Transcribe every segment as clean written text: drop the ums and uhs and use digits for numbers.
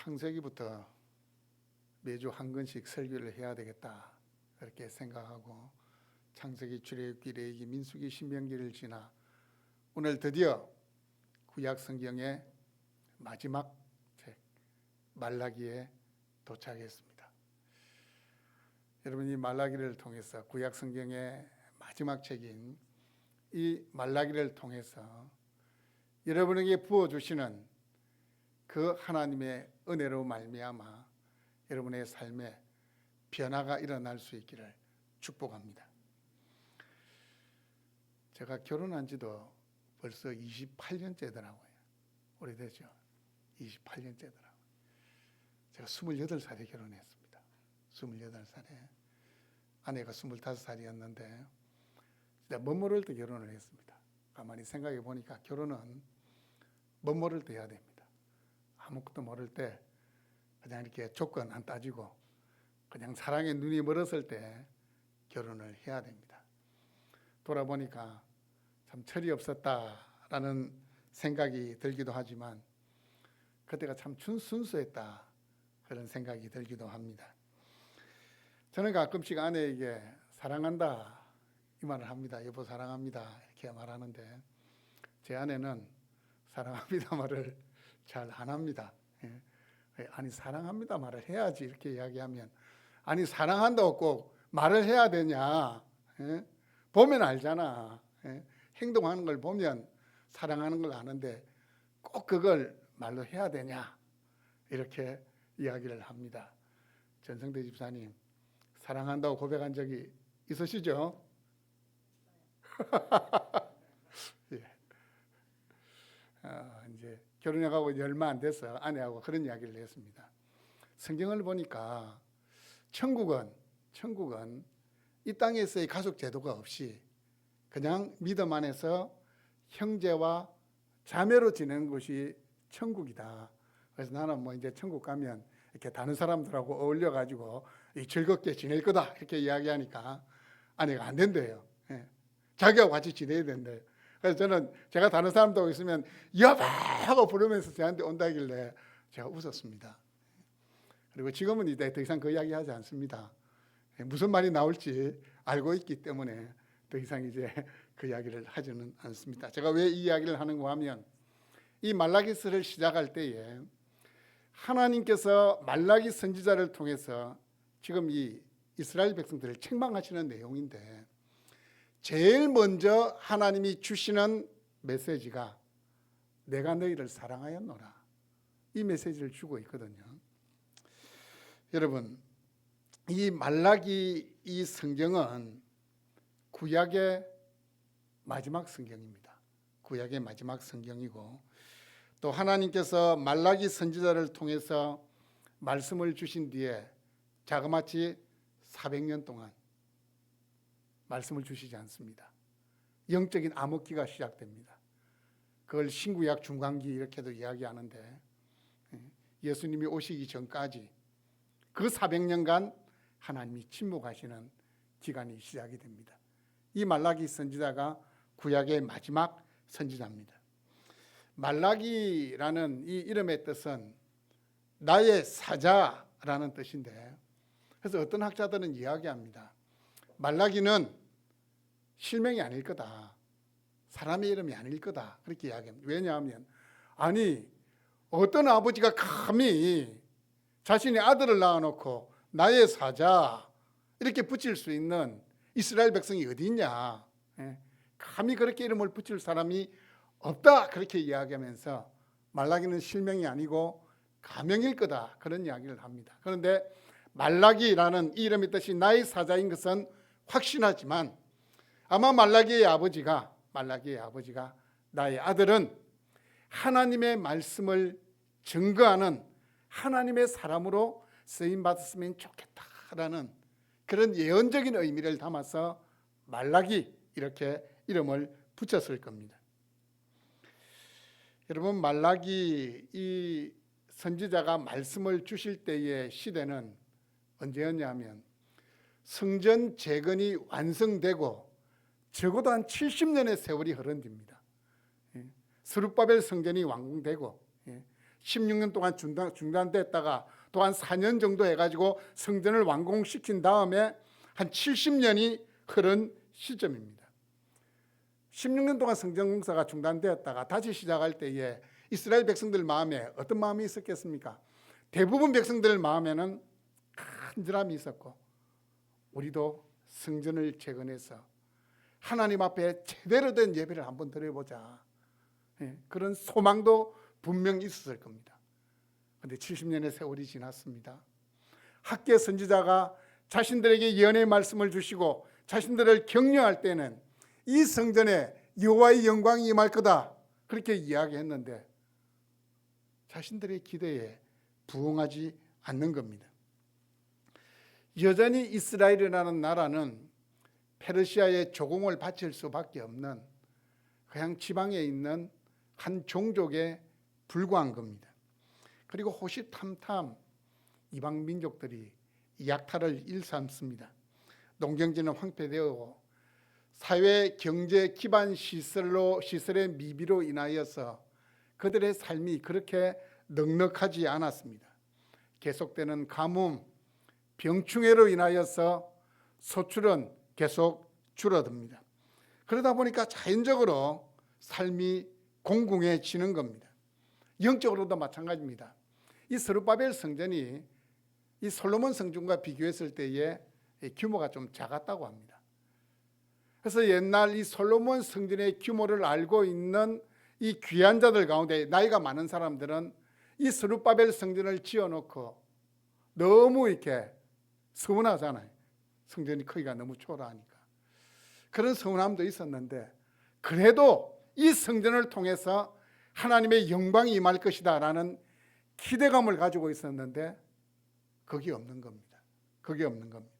창세기부터 매주 한 권씩 설교를 해야 되겠다 그렇게 생각하고 창세기, 출애굽기, 레위기, 민수기, 신명기를 지나 오늘 드디어 구약 성경의 마지막 책 말라기에 도착했습니다. 여러분, 이 말라기를 통해서 구약 성경의 마지막 책인 이 말라기를 통해서 여러분에게 부어주시는 그 하나님의 은혜로 말미암아 여러분의 삶에 변화가 일어날 수 있기를 축복합니다. 제가 결혼한 지도 벌써 28년째더라고요. 오래되죠? 28년째더라고요. 제가 28살에 결혼했습니다. 28살에. 아내가 25살이었는데 진짜 멋모를 때 결혼을 했습니다. 가만히 생각해 보니까 결혼은 멋모를 때 해야 됩니다. 아무것도 모를 때 그냥 이렇게 조건 안 따지고 그냥 사랑에 눈이 멀었을 때 결혼을 해야 됩니다. 돌아보니까 참 철이 없었다라는 생각이 들기도 하지만 그때가 참 순수했다 그런 생각이 들기도 합니다. 저는 가끔씩 아내에게 사랑한다 이 말을 합니다. 여보 사랑합니다 이렇게 말하는데 제 아내는 사랑합니다 말을 잘 안 합니다. 아니 사랑합니다 말을 해야지 이렇게 이야기하면 아니 사랑한다고 꼭 말을 해야 되냐? 보면 알잖아. 행동하는 걸 보면 사랑하는 걸 아는데 꼭 그걸 말로 해야 되냐? 이렇게 이야기를 합니다. 전성대 집사님 사랑한다고 고백한 적이 있으시죠? 예. 이제 결혼해가고 얼마 안 돼서 아내하고 그런 이야기를 했습니다. 성경을 보니까 천국은 이 땅에서의 가족 제도가 없이 그냥 믿음 안에서 형제와 자매로 지내는 것이 천국이다. 그래서 나는 뭐 이제 천국 가면 이렇게 다른 사람들하고 어울려가지고 즐겁게 지낼 거다 이렇게 이야기하니까 아내가 안 된대요. 자기하고 같이 지내야 된대요. 그래서 저는 제가 다른 사람들하고 있으면 여보 하고 부르면서 저한테 온다길래 제가 웃었습니다. 그리고 지금은 이제 더 이상 그 이야기 하지 않습니다. 무슨 말이 나올지 알고 있기 때문에 더 이상 이제 그 이야기를 하지는 않습니다. 제가 왜 이 이야기를 하는가 하면 이 말라기서를 시작할 때에 하나님께서 말라기 선지자를 통해서 지금 이 이스라엘 백성들을 책망하시는 내용인데 제일 먼저 하나님이 주시는 메시지가 내가 너희를 사랑하였노라 이 메시지를 주고 있거든요. 여러분, 이 말라기 이 성경은 구약의 마지막 성경입니다. 구약의 마지막 성경이고 또 하나님께서 말라기 선지자를 통해서 말씀을 주신 뒤에 자그마치 400년 동안 말씀을 주시지 않습니다. 영적인 암흑기가 시작됩니다. 그걸 신구약 중간기 이렇게도 이야기하는데 예수님이 오시기 전까지 그 400년간 하나님이 침묵하시는 기간이 시작이 됩니다. 이 말라기 선지자가 구약의 마지막 선지자입니다. 말라기라는 이 이름의 뜻은 나의 사자라는 뜻인데 그래서 어떤 학자들은 이야기합니다. 말라기는 실명이 아닐 거다. 사람의 이름이 아닐 거다. 그렇게 이야기합니다. 왜냐하면 아니 어떤 아버지가 감히 자신의 아들을 낳아놓고 나의 사자 이렇게 붙일 수 있는 이스라엘 백성이 어디 있냐. 감히 그렇게 이름을 붙일 사람이 없다. 그렇게 이야기하면서 말라기는 실명이 아니고 가명일 거다. 그런 이야기를 합니다. 그런데 말라기라는 이 이름의 뜻이 나의 사자인 것은 확신하지만 아마 말라기의 아버지가 나의 아들은 하나님의 말씀을 증거하는 하나님의 사람으로 쓰임받았으면 좋겠다라는 그런 예언적인 의미를 담아서 말라기 이렇게 이름을 붙였을 겁니다. 여러분, 말라기 이 선지자가 말씀을 주실 때의 시대는 언제였냐면 성전 재건이 완성되고 적어도 한 70년의 세월이 흐른 뒤입니다. 스룹바벨 성전이 완공되고 16년 동안 중단됐다가 또 한 4년 정도 해가지고 성전을 완공시킨 다음에 한 70년이 흐른 시점입니다. 16년 동안 성전 공사가 중단되었다가 다시 시작할 때에 이스라엘 백성들 마음에 어떤 마음이 있었겠습니까? 대부분 백성들 마음에는 간절함이 있었고, 우리도 성전을 재건해서 하나님 앞에 제대로 된 예배를 한번 드려보자, 그런 소망도 분명히 있었을 겁니다. 그런데 70년의 세월이 지났습니다. 학계 선지자가 자신들에게 예언의 말씀을 주시고 자신들을 격려할 때는 이 성전에 여호와의 영광이 임할 거다, 그렇게 이야기했는데 자신들의 기대에 부응하지 않는 겁니다. 여전히 이스라엘이라는 나라는 페르시아의 조공을 바칠 수밖에 없는 그냥 지방에 있는 한 종족에 불과한 겁니다. 그리고 호시탐탐 이방 민족들이 약탈을 일삼습니다. 농경지는 황폐되고 사회 경제 기반 시설의 미비로 인하여서 그들의 삶이 그렇게 넉넉하지 않았습니다. 계속되는 가뭄, 병충해로 인하여서 소출은 계속 줄어듭니다. 그러다 보니까 자연적으로 삶이 공공해지는 겁니다. 영적으로도 마찬가지입니다. 이 스룹바벨 성전이 이 솔로몬 성전과 비교했을 때의 규모가 좀 작았다고 합니다. 그래서 옛날 이 솔로몬 성전의 규모를 알고 있는 이 귀한 자들 가운데 나이가 많은 사람들은 이 스룹바벨 성전을 지어놓고 너무 이렇게 서운하잖아요. 성전이 크기가 너무 초라하니까. 그런 서운함도 있었는데 그래도 이 성전을 통해서 하나님의 영광이 임할 것이다 라는 기대감을 가지고 있었는데 그게 없는 겁니다. 그게 없는 겁니다.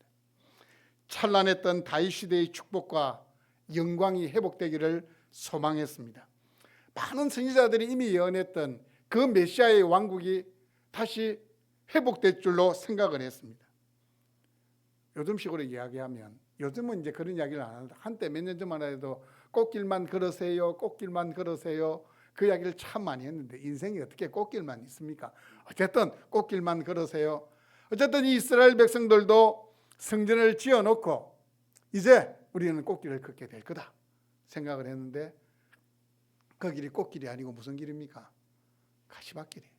찬란했던 다윗 시대의 축복과 영광이 회복되기를 소망했습니다. 많은 선지자들이 이미 예언했던 그 메시아의 왕국이 다시 회복될 줄로 생각을 했습니다. 요즘식으로 이야기하면, 요즘은 이제 그런 이야기를 안 합니다. 한때 몇 년 전만 해도 꽃길만 걸으세요, 꽃길만 걸으세요, 그 이야기를 참 많이 했는데 인생이 어떻게 꽃길만 있습니까? 어쨌든 꽃길만 걸으세요. 어쨌든 이 이스라엘 백성들도 성전을 지어놓고 이제 우리는 꽃길을 걷게 될 거다 생각을 했는데 그 길이 꽃길이 아니고 무슨 길입니까? 가시밭길이에요.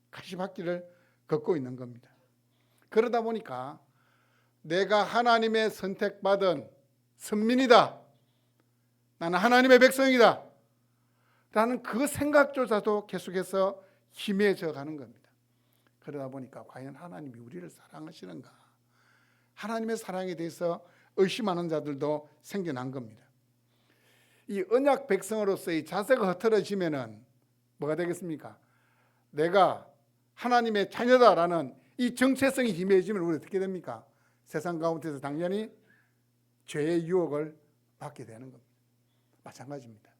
가시밭길을 걷고 있는 겁니다. 그러다 보니까 내가 하나님의 선택받은 선민이다, 나는 하나님의 백성이다 라는 그 생각조차도 계속해서 희미해져 가는 겁니다. 그러다 보니까 과연 하나님이 우리를 사랑하시는가, 하나님의 사랑에 대해서 의심하는 자들도 생겨난 겁니다. 이 언약 백성으로서의 자세가 흐트러지면은 뭐가 되겠습니까? 내가 하나님의 자녀다라는 이 정체성이 희미해지면 우리 어떻게 됩니까? 세상 가운데서 당연히 죄의 유혹을 받게 되는 겁니다. 마찬가지입니다.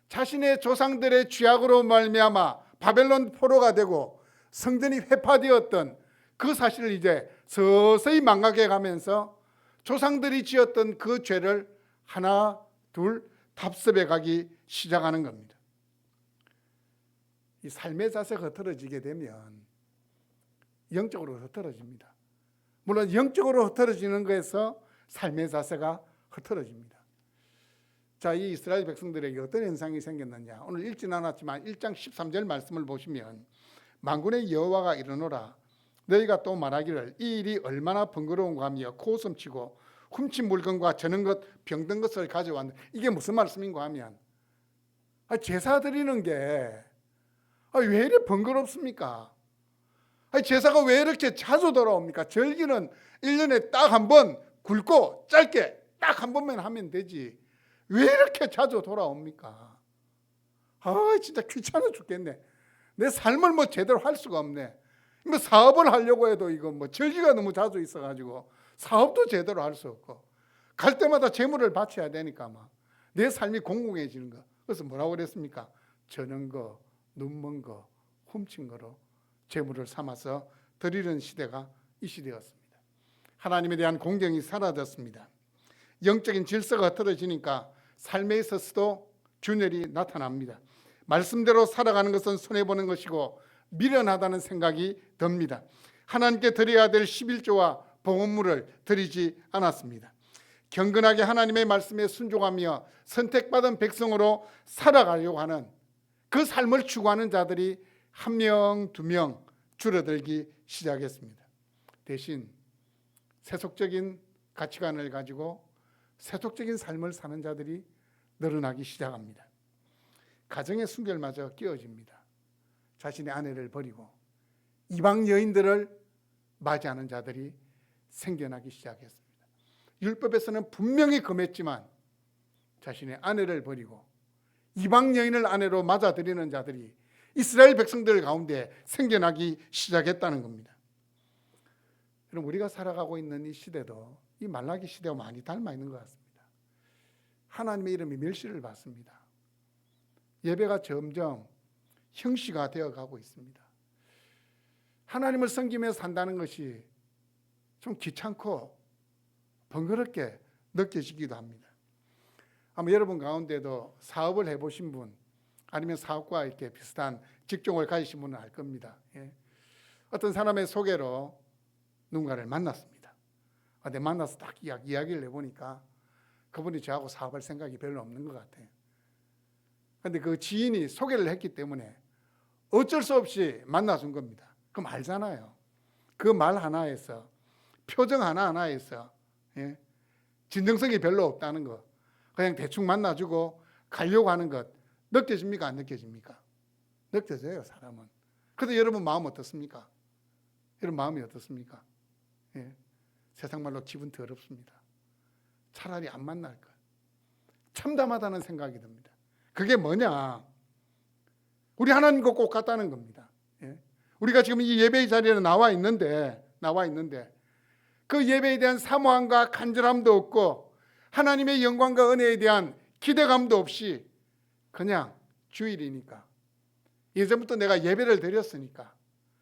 자신의 조상들의 죄악으로 말미암아 바벨론 포로가 되고 성전이 회파되었던 그 사실을 이제 서서히 망각해 가면서 조상들이 지었던 그 죄를 하나 둘 답습해 가기 시작하는 겁니다. 이 삶의 자세가 흐트러지게 되면 영적으로 흐트러집니다. 물론 영적으로 흐트러지는 거에서 삶의 자세가 흐트러집니다. 자, 이 이스라엘 백성들에게 어떤 현상이 생겼느냐, 오늘 읽지는 않았지만 1장 13절 말씀을 보시면 만군의 여호와가 이르노라, 너희가 또 말하기를 이 일이 얼마나 번거로운가 하며 코웃음치고 훔친 물건과 저는 것 병든 것을 가져왔는데, 이게 무슨 말씀인가 하면 제사 드리는 게 왜 이렇게 번거롭습니까? 제사가 왜 이렇게 자주 돌아옵니까? 절기는 1년에 딱 한 번 굵고 짧게 딱 한 번만 하면 되지 왜 이렇게 자주 돌아옵니까? 진짜 귀찮아 죽겠네. 내 삶을 뭐 제대로 할 수가 없네. 뭐 사업을 하려고 해도 이거 뭐 절기가 너무 자주 있어가지고 사업도 제대로 할 수 없고 갈 때마다 재물을 바쳐야 되니까 막 내 삶이 공공해지는 거. 그래서 뭐라고 그랬습니까? 저는 거, 눈먼 거, 훔친 거로 재물을 삼아서 드리는 시대가 이 시대였습니다. 하나님에 대한 공경이 사라졌습니다. 영적인 질서가 흐트러지니까 삶에 있어서도 균열이 나타납니다. 말씀대로 살아가는 것은 손해보는 것이고 미련하다는 생각이 듭니다. 하나님께 드려야 될 11조와 봉헌물을 드리지 않았습니다. 경건하게 하나님의 말씀에 순종하며 선택받은 백성으로 살아가려고 하는 그 삶을 추구하는 자들이 한 명, 두 명 줄어들기 시작했습니다. 대신 세속적인 가치관을 가지고 세속적인 삶을 사는 자들이 늘어나기 시작합니다. 가정의 순결마저 깨어집니다. 자신의 아내를 버리고 이방 여인들을 맞이하는 자들이 생겨나기 시작했습니다. 율법에서는 분명히 금했지만 자신의 아내를 버리고 이방 여인을 아내로 맞아들이는 자들이 이스라엘 백성들 가운데 생겨나기 시작했다는 겁니다. 그럼 우리가 살아가고 있는 이 시대도 이 말라기 시대와 많이 닮아 있는 것 같습니다. 하나님의 이름이 멸시를 받습니다. 예배가 점점 형식화 되어 가고 있습니다. 하나님을 섬기며 산다는 것이 좀 귀찮고 번거롭게 느껴지기도 합니다. 아마 여러분 가운데도 사업을 해보신 분 아니면 사업과 이렇게 비슷한 직종을 가지신 분은 알 겁니다. 예. 어떤 사람의 소개로 누군가를 만났습니다. 근데 만나서 딱 이야기를 해보니까 그분이 저하고 사업할 생각이 별로 없는 것 같아요. 그런데 그 지인이 소개를 했기 때문에 어쩔 수 없이 만나준 겁니다. 그럼 알잖아요. 그 말 하나에서 표정 하나하나에서 예, 진정성이 별로 없다는 거. 그냥 대충 만나주고 가려고 하는 것 느껴집니까? 안 느껴집니까? 느껴져요, 사람은. 그런데 여러분 마음 어떻습니까? 여러분 마음이 어떻습니까? 예, 세상 말로 기분 더럽습니다. 차라리 안 만날 것. 참담하다는 생각이 듭니다. 그게 뭐냐? 우리 하나님과 꼭 같다는 겁니다. 예? 우리가 지금 이 예배의 자리에 나와 있는데 그 예배에 대한 사모함과 간절함도 없고 하나님의 영광과 은혜에 대한 기대감도 없이 그냥 주일이니까 예전부터 내가 예배를 드렸으니까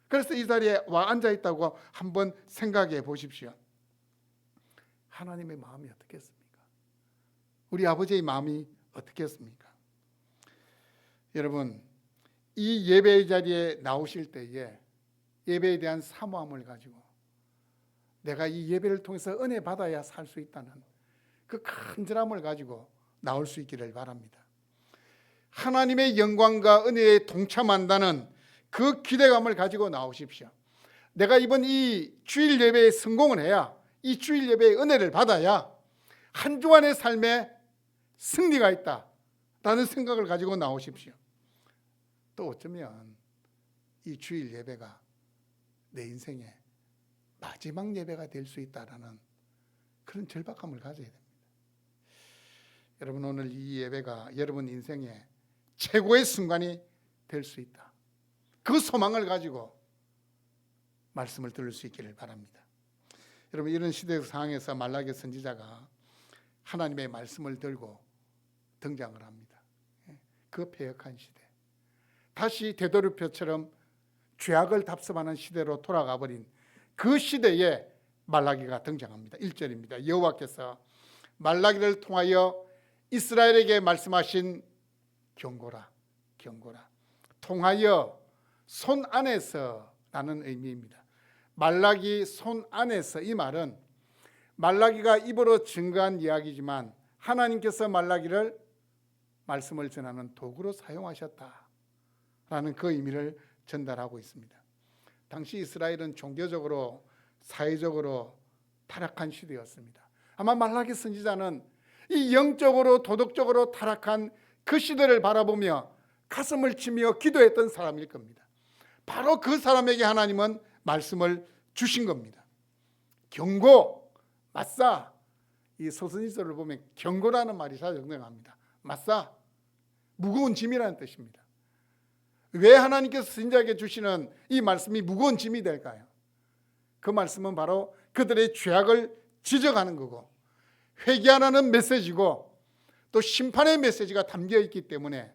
그래서 이 자리에 와 앉아 있다고 한번 생각해 보십시오. 하나님의 마음이 어떻겠습니까? 우리 아버지의 마음이 어떻겠습니까? 여러분, 이 예배의 자리에 나오실 때에 예배에 대한 사모함을 가지고 내가 이 예배를 통해서 은혜 받아야 살 수 있다는 그 간절함을 가지고 나올 수 있기를 바랍니다. 하나님의 영광과 은혜에 동참한다는 그 기대감을 가지고 나오십시오. 내가 이번 이 주일 예배에 성공을 해야 이 주일 예배의 은혜를 받아야 한 주간의 삶에 승리가 있다라는 생각을 가지고 나오십시오. 또 어쩌면 이 주일 예배가 내 인생의 마지막 예배가 될 수 있다라는 그런 절박함을 가져야 됩니다. 여러분, 오늘 이 예배가 여러분 인생의 최고의 순간이 될 수 있다. 그 소망을 가지고 말씀을 들을 수 있기를 바랍니다. 여러분, 이런 시대 상황에서 말라기 선지자가 하나님의 말씀을 들고 등장을 합니다. 그 패역한 시대, 다시 되도록표처럼 죄악을 답습하는 시대로 돌아가 버린 그 시대에 말라기가 등장합니다. 1절입니다. 여호와께서 말라기를 통하여 이스라엘에게 말씀하신 경고라. 통하여 손 안에서라는 의미입니다. 말라기 손 안에서, 이 말은 말라기가 입으로 증거한 이야기지만 하나님께서 말라기를 말씀을 전하는 도구로 사용하셨다라는 그 의미를 전달하고 있습니다. 당시 이스라엘은 종교적으로 사회적으로 타락한 시대였습니다. 아마 말라기 선지자는 이 영적으로 도덕적으로 타락한 그 시대를 바라보며 가슴을 치며 기도했던 사람일 겁니다. 바로 그 사람에게 하나님은 말씀을 주신 겁니다. 경고, 맞사. 이 소선지서를 보면 경고라는 말이 자주 등장합니다. 맞사, 무거운 짐이라는 뜻입니다. 왜 하나님께서 선지자에게 주시는 이 말씀이 무거운 짐이 될까요? 그 말씀은 바로 그들의 죄악을 지적하는 거고 회개하라는 메시지고 또 심판의 메시지가 담겨 있기 때문에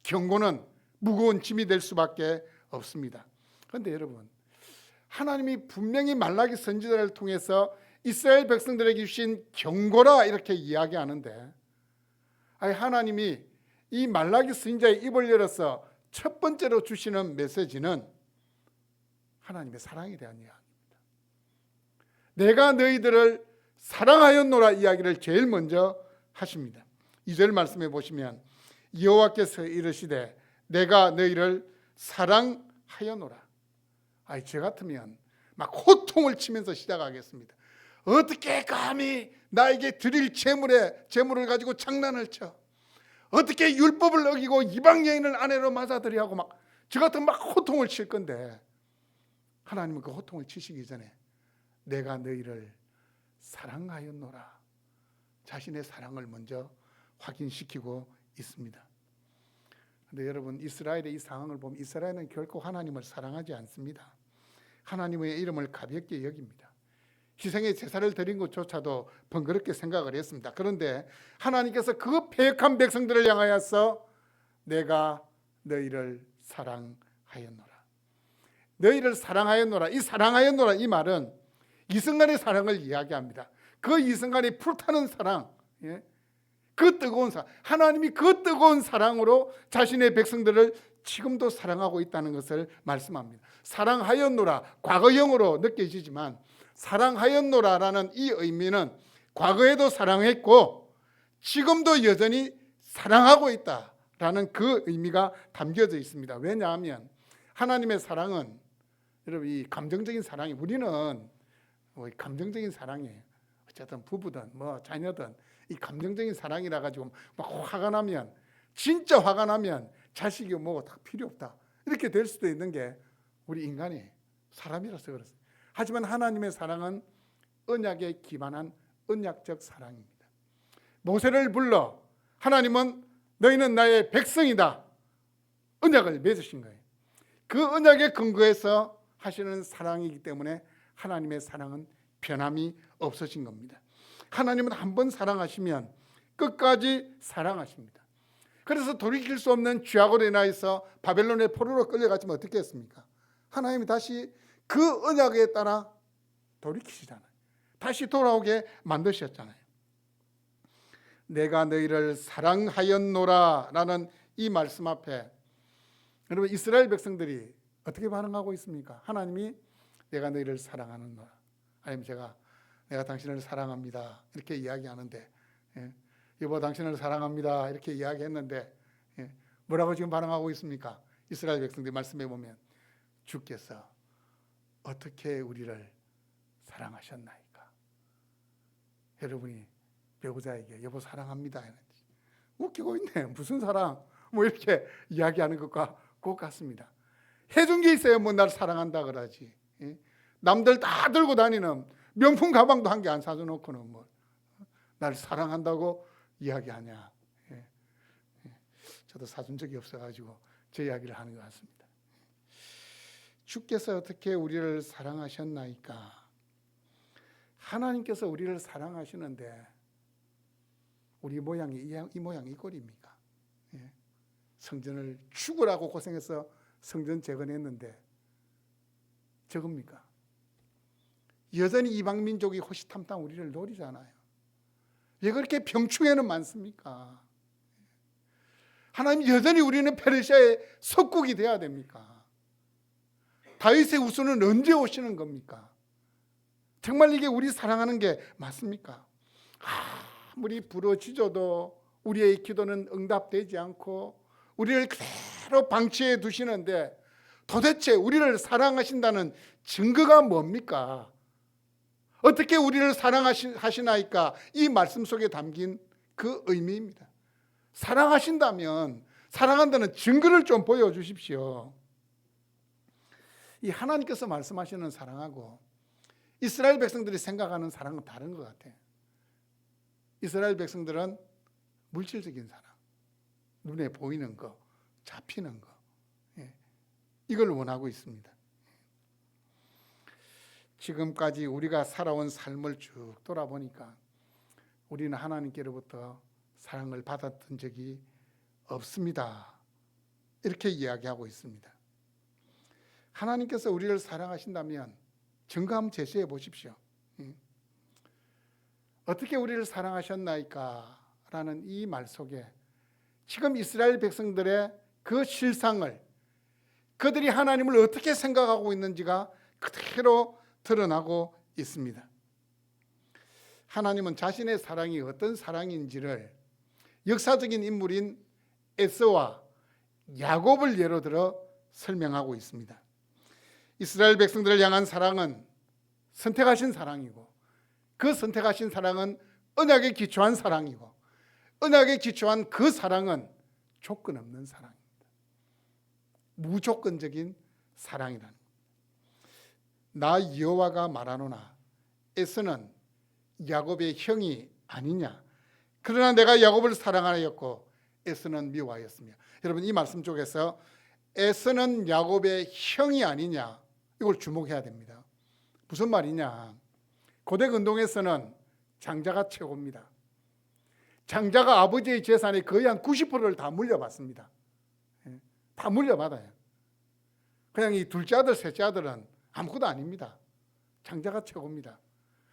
경고는 무거운 짐이 될 수밖에 없습니다. 그런데 여러분, 하나님이 분명히 말라기 선지자를 통해서 이스라엘 백성들에게 주신 경고라 이렇게 이야기하는데, 아니 하나님이 이 말라기 선지자의 입을 열어서 첫 번째로 주시는 메시지는 하나님의 사랑에 대한 이야기입니다. 내가 너희들을 사랑하였노라 이야기를 제일 먼저 하십니다. 2절 말씀해 보시면 여호와께서 이르시되 내가 너희를 사랑하였노라. 저 같으면 막 호통을 치면서 시작하겠습니다. 어떻게 감히 나에게 드릴 재물을 가지고 장난을 쳐? 어떻게 율법을 어기고 이방 여인을 아내로 맞아들이 하고 막 저 같으면 막 호통을 칠 건데, 하나님은 그 호통을 치시기 전에 내가 너희를 사랑하였노라. 자신의 사랑을 먼저 확인시키고 있습니다. 그런데 여러분, 이스라엘의 이 상황을 보면 이스라엘은 결코 하나님을 사랑하지 않습니다. 하나님의 이름을 가볍게 여깁니다. 희생의 제사를 드린 것조차도 번거롭게 생각을 했습니다. 그런데 하나님께서 그 패역한 백성들을 향하여서 내가 너희를 사랑하였노라. 너희를 사랑하였노라. 이 사랑하였노라 이 말은 이승간의 사랑을 이야기합니다. 그 이승간의 불타는 사랑, 그 뜨거운 사랑, 하나님이 그 뜨거운 사랑으로 자신의 백성들을 지금도 사랑하고 있다는 것을 말씀합니다. 사랑하였노라 과거형으로 느껴지지만 사랑하였노라라는 이 의미는 과거에도 사랑했고 지금도 여전히 사랑하고 있다라는 그 의미가 담겨져 있습니다. 왜냐하면 하나님의 사랑은, 여러분, 이 감정적인 사랑이, 우리는 감정적인 사랑이에요. 어쨌든 부부든 뭐 자녀든 이 감정적인 사랑이라 가지고 막 화가 나면, 진짜 화가 나면 자식이 뭐가 다 필요 없다 이렇게 될 수도 있는 게 우리 인간이 사람이라서 그렇습니다. 하지만 하나님의 사랑은 언약에 기반한 언약적 사랑입니다. 모세를 불러 하나님은 너희는 나의 백성이다 언약을 맺으신 거예요. 그 언약에 근거해서 하시는 사랑이기 때문에 하나님의 사랑은 변함이 없으신 겁니다. 하나님은 한번 사랑하시면 끝까지 사랑하십니다. 그래서 돌이킬 수 없는 죄악으로 인하여서 바벨론의 포로로 끌려갔지만 어떻게 했습니까? 하나님이 다시 그 언약에 따라 돌이키시잖아요. 다시 돌아오게 만드셨잖아요. 내가 너희를 사랑하였노라 라는 이 말씀 앞에 여러분, 이스라엘 백성들이 어떻게 반응하고 있습니까? 하나님이 내가 너희를 사랑하는노라, 아니면 내가 당신을 사랑합니다 이렇게 이야기하는데, 여보 당신을 사랑합니다 이렇게 이야기했는데 뭐라고 지금 반응하고 있습니까? 이스라엘 백성들이 말씀해 보면 주께서 어떻게 우리를 사랑하셨나이까. 여러분이 배우자에게 여보 사랑합니다 웃기고 있네, 무슨 사랑, 뭐 이렇게 이야기하는 것과 꼭 같습니다. 해준 게 있어야 뭐 날 사랑한다 그러지. 남들 다 들고 다니는 명품 가방도 한 개 안 사줘놓고는 뭐 날 사랑한다고 이야기하냐. 저도 사준 적이 없어가지고 제 이야기를 하는 것 같습니다. 주께서 어떻게 우리를 사랑하셨나이까. 하나님께서 우리를 사랑하시는데 우리 모양이 이 모양이 이 꼴입니까? 성전을 죽으라고 고생해서 성전 재건했는데 적습니까? 여전히 이방 민족이 호시탐탐 우리를 노리잖아요. 왜 그렇게 병충해는 많습니까? 하나님 여전히 우리는 페르시아의 속국이 돼야 됩니까? 다윗의 우수는 언제 오시는 겁니까? 정말 이게 우리 사랑하는 게 맞습니까? 아무리 부러지져도 우리의 기도는 응답되지 않고 우리를 그대로 방치해 두시는데 도대체 우리를 사랑하신다는 증거가 뭡니까? 어떻게 우리를 사랑하시나이까? 이 말씀 속에 담긴 그 의미입니다. 사랑하신다면 사랑한다는 증거를 좀 보여주십시오. 이 하나님께서 말씀하시는 사랑하고 이스라엘 백성들이 생각하는 사랑은 다른 것 같아요. 이스라엘 백성들은 물질적인 사랑, 눈에 보이는 거, 잡히는 거, 이걸 원하고 있습니다. 지금까지 우리가 살아온 삶을 쭉 돌아보니까 우리는 하나님께로부터 사랑을 받았던 적이 없습니다. 이렇게 이야기하고 있습니다. 하나님께서 우리를 사랑하신다면 증거 한번 제시해 보십시오. 어떻게 우리를 사랑하셨나이까? 라는 이 말 속에 지금 이스라엘 백성들의 그 실상을, 그들이 하나님을 어떻게 생각하고 있는지가 그대로 드러나고 있습니다. 하나님은 자신의 사랑이 어떤 사랑인지를 역사적인 인물인 에서와 야곱을 예로 들어 설명하고 있습니다. 이스라엘 백성들을 향한 사랑은 선택하신 사랑이고, 그 선택하신 사랑은 언약에 기초한 사랑이고, 언약에 기초한 그 사랑은 조건 없는 사랑입니다. 무조건적인 사랑이라는 겁니다. 나 여호와가 말하노나 에서는 야곱의 형이 아니냐, 그러나 내가 야곱을 사랑하였고 에서는 미워하였으며. 여러분, 이 말씀 쪽에서 에서는 야곱의 형이 아니냐, 이걸 주목해야 됩니다. 무슨 말이냐, 고대 근동에서는 장자가 최고입니다. 장자가 아버지의 재산의 거의 한 90%를 다 물려받습니다. 다 물려받아요. 그냥 이 둘째 아들, 셋째 아들은 아무것도 아닙니다. 장자가 최고입니다.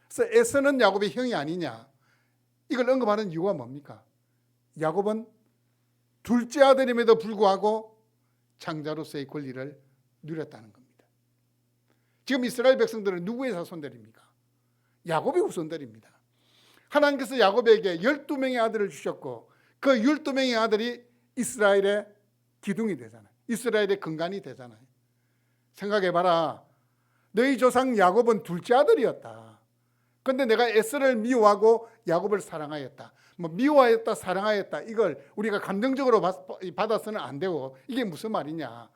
그래서 에서는 야곱의 형이 아니냐, 이걸 언급하는 이유가 뭡니까? 야곱은 둘째 아들임에도 불구하고 장자로서의 권리를 누렸다는 겁니다. 지금 이스라엘 백성들은 누구의 자손들입니까? 야곱의 후손들입니다. 하나님께서 야곱에게 12명의 아들을 주셨고, 그 12명의 아들이 이스라엘의 기둥이 되잖아요. 이스라엘의 근간이 되잖아요. 생각해봐라. 너희 조상 야곱은 둘째 아들이었다. 그런데 내가 에서를 미워하고 야곱을 사랑하였다. 미워하였다, 사랑하였다, 이걸 우리가 감정적으로 받아서는 안 되고, 이게 무슨 말이냐,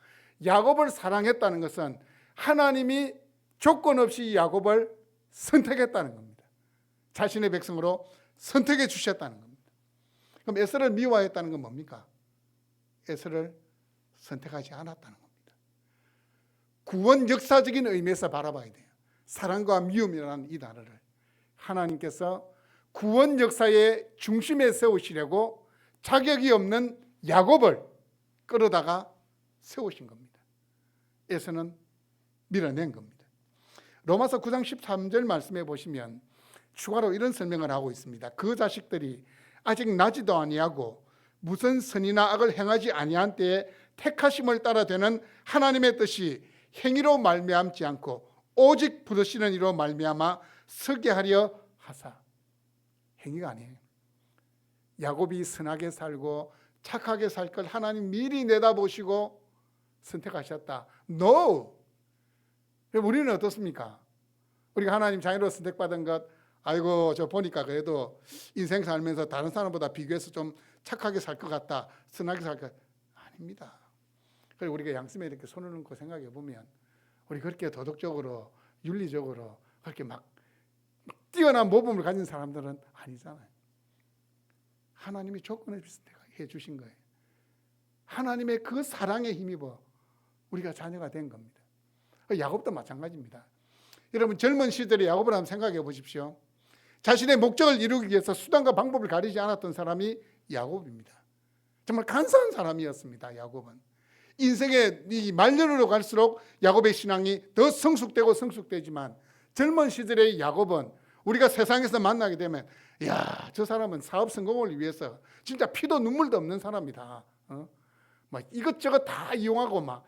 야곱을 사랑했다는 것은 하나님이 조건 없이 야곱을 선택했다는 겁니다. 자신의 백성으로 선택해 주셨다는 겁니다. 그럼 에서를 미워하였다는 건 뭡니까? 에서를 선택하지 않았다는 겁니다. 구원 역사적인 의미에서 바라봐야 돼요. 사랑과 미움이라는 이 단어를 하나님께서 구원 역사의 중심에 세우시려고 자격이 없는 야곱을 끌어다가 세우신 겁니다. 에서는 밀어낸 겁니다. 로마서 9장 13절 말씀에 보시면 추가로 이런 설명을 하고 있습니다. 그 자식들이 아직 나지도 아니하고 무슨 선이나 악을 행하지 아니한 때에 택하심을 따라 되는 하나님의 뜻이 행위로 말미암지 않고 오직 부르시는 이로 말미암아 서게 하려 하사. 행위가 아니에요. 야곱이 선하게 살고 착하게 살 걸 하나님 미리 내다보시고 선택하셨다. No. 우리는 어떻습니까? 우리가 하나님 자녀로 선택받은 것, 아이고 저 보니까 그래도 인생 살면서 다른 사람보다 비교해서 좀 착하게 살 것 같다, 선하게 살 것 같다. 아닙니다. 그리고 우리가 양심에 이렇게 손을 얹고 생각해 보면 우리 그렇게 도덕적으로 윤리적으로 그렇게 막 뛰어난 모범을 가진 사람들은 아니잖아요. 하나님이 조건을 해 주신 거예요. 하나님의 그 사랑에 힘입어 우리가 자녀가 된 겁니다. 야곱도 마찬가지입니다. 여러분, 젊은 시절에 야곱을 한번 생각해 보십시오. 자신의 목적을 이루기 위해서 수단과 방법을 가리지 않았던 사람이 야곱입니다. 정말 간사한 사람이었습니다. 야곱은 인생의 이 말년으로 갈수록 야곱의 신앙이 더 성숙되고 성숙되지만, 젊은 시절의 야곱은 우리가 세상에서 만나게 되면, 야, 저 사람은 사업 성공을 위해서 진짜 피도 눈물도 없는 사람이다. 막 이것저것 다 이용하고 막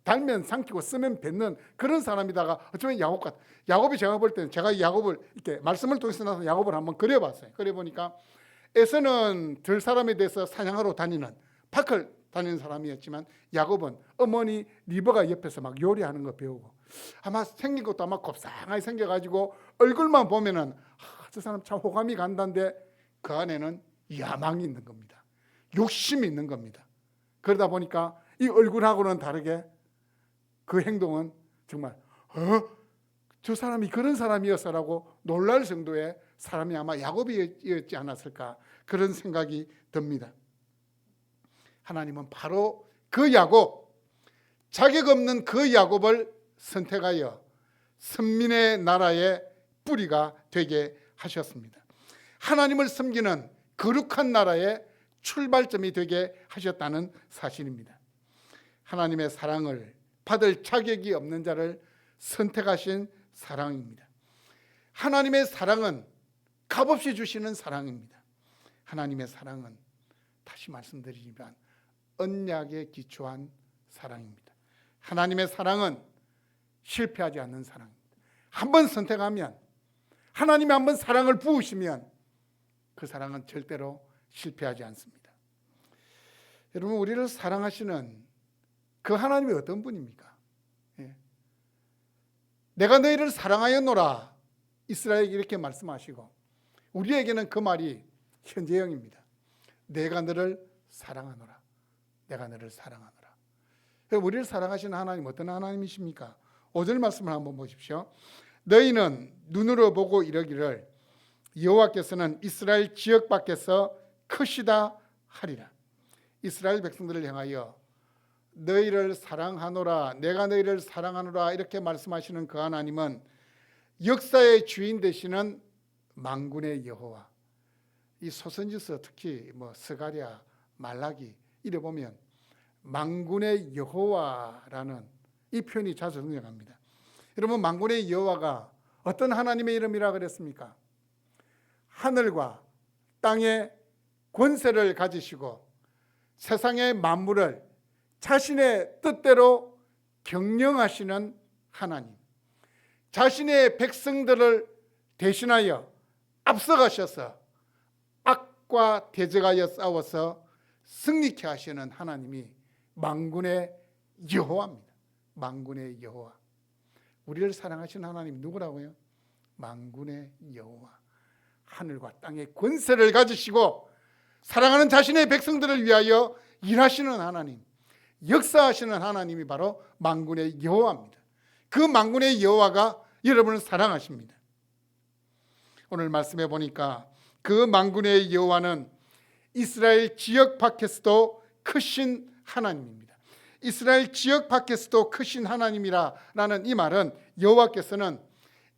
달면 삼키고 쓰면 뱉는 그런 사람이다가 어쩌면 야곱 같아. 야곱이 제가 볼 때는, 제가 야곱을 이렇게 말씀을 통해서 나서 야곱을 한번 그려봤어요. 그려보니까 에서는 들 사람에 대해서 사냥하러 다니는, 밭을 다니는 사람이었지만, 야곱은 어머니 리버가 옆에서 막 요리하는 거 배우고, 아마 생긴 것도 아마 곱상하게 생겨가지고 얼굴만 보면은 저 사람 참 호감이 간다는데 그 안에는 야망이 있는 겁니다. 욕심이 있는 겁니다. 그러다 보니까 이 얼굴하고는 다르게 그 행동은 정말 저 사람이 그런 사람이었어라고 놀랄 정도의 사람이 아마 야곱이었지 않았을까, 그런 생각이 듭니다. 하나님은 바로 그 야곱, 자격 없는 그 야곱을 선택하여 선민의 나라의 뿌리가 되게 하셨습니다. 하나님을 섬기는 거룩한 나라의 출발점이 되게 하셨다는 사실입니다. 하나님의 사랑을 받을 자격이 없는 자를 선택하신 사랑입니다. 하나님의 사랑은 값없이 주시는 사랑입니다. 하나님의 사랑은 다시 말씀드리지만 언약에 기초한 사랑입니다. 하나님의 사랑은 실패하지 않는 사랑입니다. 한번 선택하면, 하나님이 한번 사랑을 부으시면 그 사랑은 절대로 실패하지 않습니다. 여러분, 우리를 사랑하시는 그 하나님이 어떤 분입니까? 내가 너희를 사랑하였노라, 이스라엘에게 이렇게 말씀하시고, 우리에게는 그 말이 현재형입니다. 내가 너를 사랑하노라. 내가 너를 사랑하노라. 우리를 사랑하시는 하나님 어떤 하나님이십니까? 5절 말씀을 한번 보십시오. 너희는 눈으로 보고 이르기를 여호와께서는 이스라엘 지역 밖에서 크시다 하리라. 이스라엘 백성들을 향하여 너희를 사랑하노라, 내가 너희를 사랑하노라 이렇게 말씀하시는 그 하나님은 역사의 주인 되시는 만군의 여호와. 이 소선지서 특히 스가랴, 말라기 이래 보면 만군의 여호와라는 이 표현이 자주 등장합니다. 여러분, 만군의 여호와가 어떤 하나님의 이름이라 그랬습니까? 하늘과 땅의 권세를 가지시고 세상의 만물을 자신의 뜻대로 경영하시는 하나님, 자신의 백성들을 대신하여 앞서가셔서 악과 대적하여 싸워서 승리케 하시는 하나님이 만군의 여호와입니다. 만군의 여호와. 우리를 사랑하시는 하나님 누구라고요? 만군의 여호와. 하늘과 땅의 권세를 가지시고 사랑하는 자신의 백성들을 위하여 일하시는 하나님, 역사하시는 하나님이 바로 만군의 여호와입니다. 그 만군의 여호와가 여러분을 사랑하십니다. 오늘 말씀해 보니까 그 만군의 여호와는 이스라엘 지역 밖에서도 크신 하나님입니다. 이스라엘 지역 밖에서도 크신 하나님이라는 이 말은 여호와께서는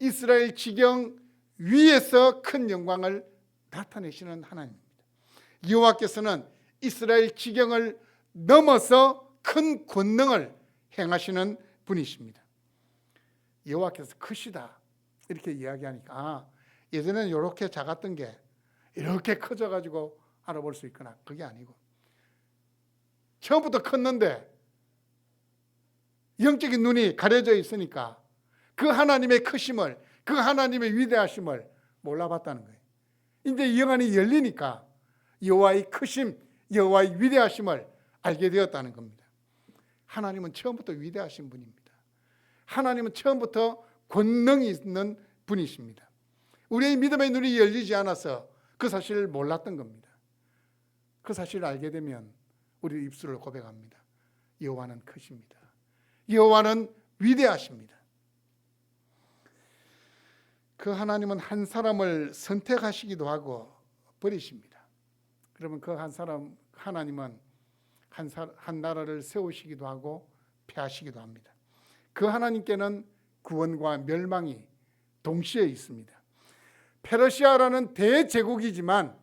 이스라엘 지경 위에서 큰 영광을 나타내시는 하나님입니다. 여호와께서는 이스라엘 지경을 넘어서 큰 권능을 행하시는 분이십니다. 여호와께서 크시다 이렇게 이야기하니까 예전에는 이렇게 작았던 게 이렇게 커져가지고 알아볼 수 있거나 그게 아니고 처음부터 컸는데 영적인 눈이 가려져 있으니까 그 하나님의 크심을, 그 하나님의 위대하심을 몰라봤다는 거예요. 이제 영안이 열리니까 여호와의 크심, 여호와의 위대하심을 알게 되었다는 겁니다. 하나님은 처음부터 위대하신 분입니다. 하나님은 처음부터 권능이 있는 분이십니다. 우리의 믿음의 눈이 열리지 않아서 그 사실을 몰랐던 겁니다. 그 사실을 알게 되면 우리 입술을 고백합니다. 여호와는 크십니다. 여호와는 위대하십니다. 그 하나님은 한 사람을 선택하시기도 하고 버리십니다. 그러면 그 한 사람, 하나님은 한 나라를 세우시기도 하고 폐하시기도 합니다. 그 하나님께는 구원과 멸망이 동시에 있습니다. 페르시아라는 대제국이지만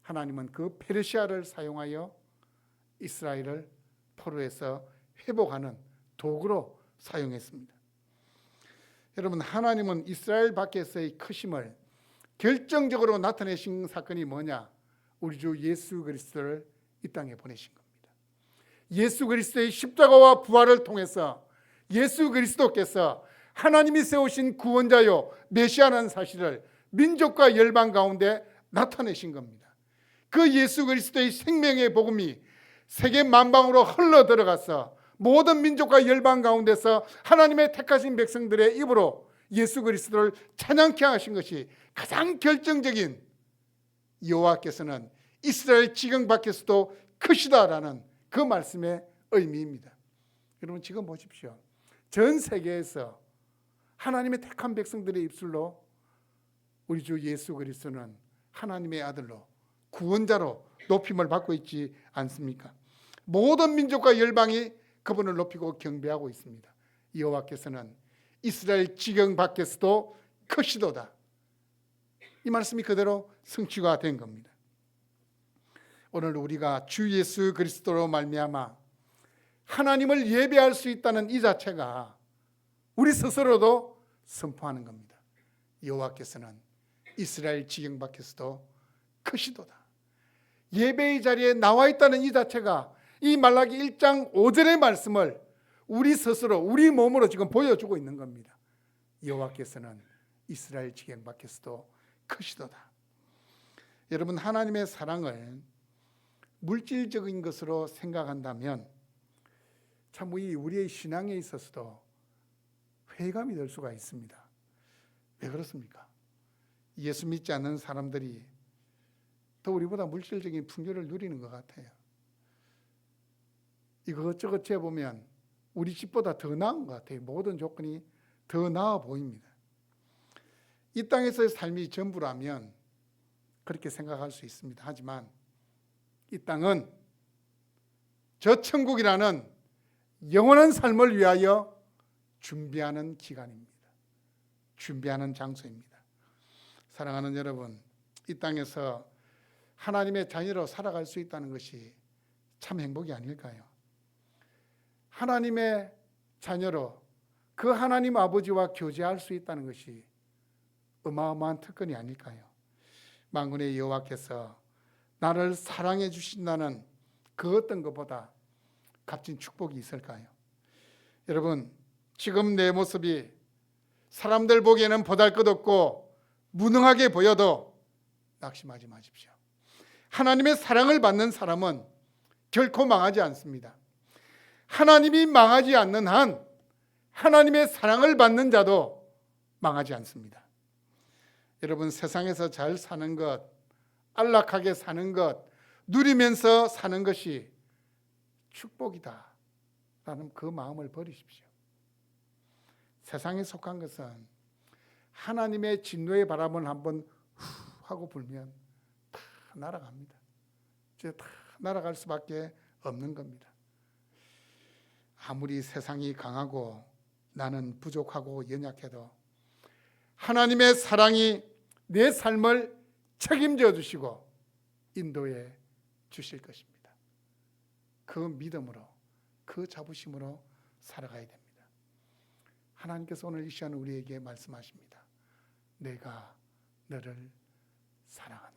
하나님은 그 페르시아를 사용하여 이스라엘을 포로에서 회복하는 도구로 사용했습니다. 여러분, 하나님은 이스라엘 밖에서의 크심을 결정적으로 나타내신 사건이 뭐냐? 우리 주 예수 그리스도를 이 땅에 보내신 겁니다. 예수 그리스도의 십자가와 부활을 통해서 예수 그리스도께서 하나님이 세우신 구원자요 메시아라는 사실을 민족과 열방 가운데 나타내신 겁니다. 그 예수 그리스도의 생명의 복음이 세계 만방으로 흘러 들어가서 모든 민족과 열방 가운데서 하나님의 택하신 백성들의 입으로 예수 그리스도를 찬양케 하신 것이 가장 결정적인, 여호와께서는 이스라엘 지경 밖에서도 크시다라는 그 말씀의 의미입니다. 여러분, 지금 보십시오. 전 세계에서 하나님의 택한 백성들의 입술로 우리 주 예수 그리스도는 하나님의 아들로 구원자로 높임을 받고 있지 않습니까? 모든 민족과 열방이 그분을 높이고 경배하고 있습니다. 여호와께서는 이스라엘 지경 밖에서도 크시도다. 이 말씀이 그대로 성취가 된 겁니다. 오늘 우리가 주 예수 그리스도로 말미암아 하나님을 예배할 수 있다는 이 자체가 우리 스스로도 선포하는 겁니다. 여호와께서는 이스라엘 지경 밖에서도 크시도다. 예배의 자리에 나와 있다는 이 자체가 이 말라기 1장 5절의 말씀을 우리 스스로 우리 몸으로 지금 보여주고 있는 겁니다. 여호와께서는 이스라엘 지경 밖에서도 크시도다. 여러분, 하나님의 사랑을 물질적인 것으로 생각한다면 참 우리의 신앙에 있어서도 회의감이 될 수가 있습니다. 왜 그렇습니까? 예수 믿지 않는 사람들이 더 우리보다 물질적인 풍요를 누리는 것 같아요. 이것저것 재보면 우리 집보다 더 나은 것 같아요. 모든 조건이 더 나아 보입니다. 이 땅에서의 삶이 전부라면 그렇게 생각할 수 있습니다. 하지만 이 땅은 저 천국이라는 영원한 삶을 위하여 준비하는 기간입니다. 준비하는 장소입니다. 사랑하는 여러분, 이 땅에서 하나님의 자녀로 살아갈 수 있다는 것이 참 행복이 아닐까요? 하나님의 자녀로 그 하나님 아버지와 교제할 수 있다는 것이 어마어마한 특권이 아닐까요? 만군의 여호와께서 나를 사랑해 주신다는 그 어떤 것보다 값진 축복이 있을까요? 여러분, 지금 내 모습이 사람들 보기에는 보잘것없고 무능하게 보여도 낙심하지 마십시오. 하나님의 사랑을 받는 사람은 결코 망하지 않습니다. 하나님이 망하지 않는 한 하나님의 사랑을 받는 자도 망하지 않습니다. 여러분, 세상에서 잘 사는 것, 안락하게 사는 것, 누리면서 사는 것이 축복이다 라는 그 마음을 버리십시오. 세상에 속한 것은 하나님의 진노의 바람을 한번 후 하고 불면 다 날아갑니다. 다 날아갈 수밖에 없는 겁니다. 아무리 세상이 강하고 나는 부족하고 연약해도 하나님의 사랑이 내 삶을 책임져 주시고 인도해 주실 것입니다. 그 믿음으로, 그 자부심으로 살아가야 됩니다. 하나님께서 오늘 이 시간 우리에게 말씀하십니다. 내가 너를 사랑한다.